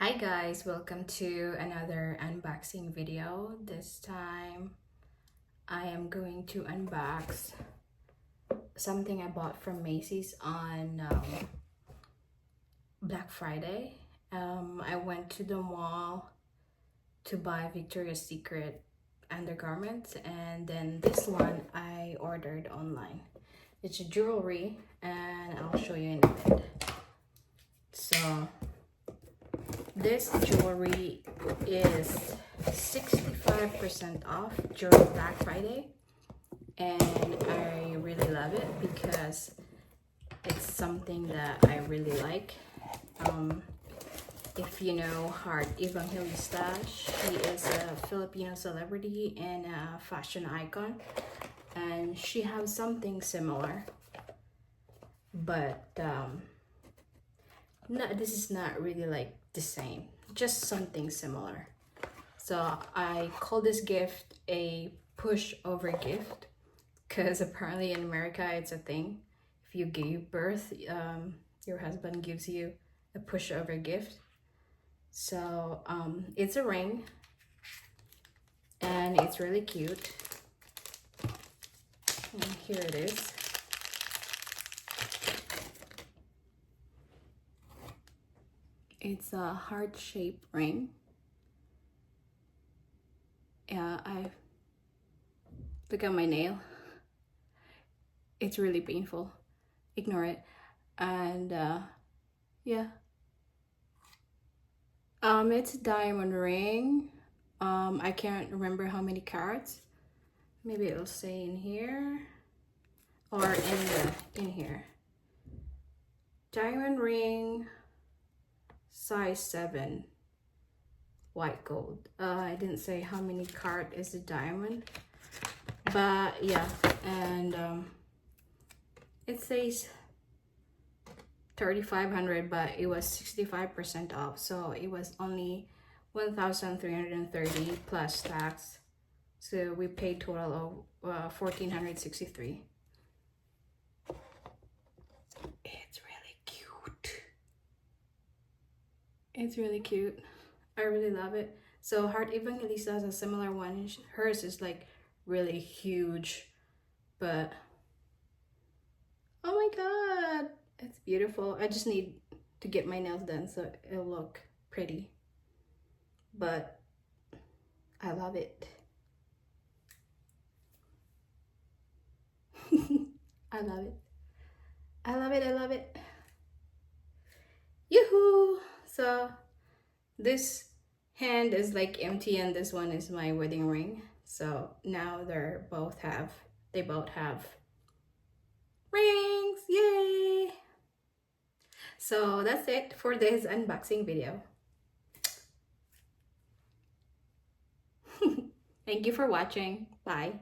Hi guys, welcome to another unboxing video. This time I am going to unbox something I bought from Macy's on Black Friday. I went to the mall to buy Victoria's Secret undergarments, and then this one I ordered online. It's a jewelry and I'll show you in a bit. So this jewelry is 65% off during Black Friday, and I really love it because it's something that I really like. If you know Heart Evangelista, she is a Filipino celebrity and a fashion icon, and she has something similar, but this is not really like the same, just something similar. So I call this gift a pushover gift because apparently in America it's a thing. If you give birth, your husband gives you a pushover gift. So it's a ring and it's really cute. And here it is. It's a heart-shaped ring. Yeah, I look at my nail. It's really painful. Ignore it. And yeah. It's a diamond ring. I can't remember how many carats. Maybe it'll say in here or in here. Diamond ring, size 7, white gold. I didn't say how many carat is the diamond, but yeah, and it says 3,500, but it was 65% off, so it was only 1,330 plus tax. So we paid total of 1,463. It's really cute. It's really cute. I really love it. So Heart Evangelista has a similar one. Hers is like really huge, but oh my god, it's beautiful. I just need to get my nails done so it'll look pretty, but I love it. I love it. I love it. I love it. Yoo-hoo! So this hand is like empty and this one is my wedding ring. So now they both have rings. Yay! So that's it for this unboxing video. Thank you for watching. Bye.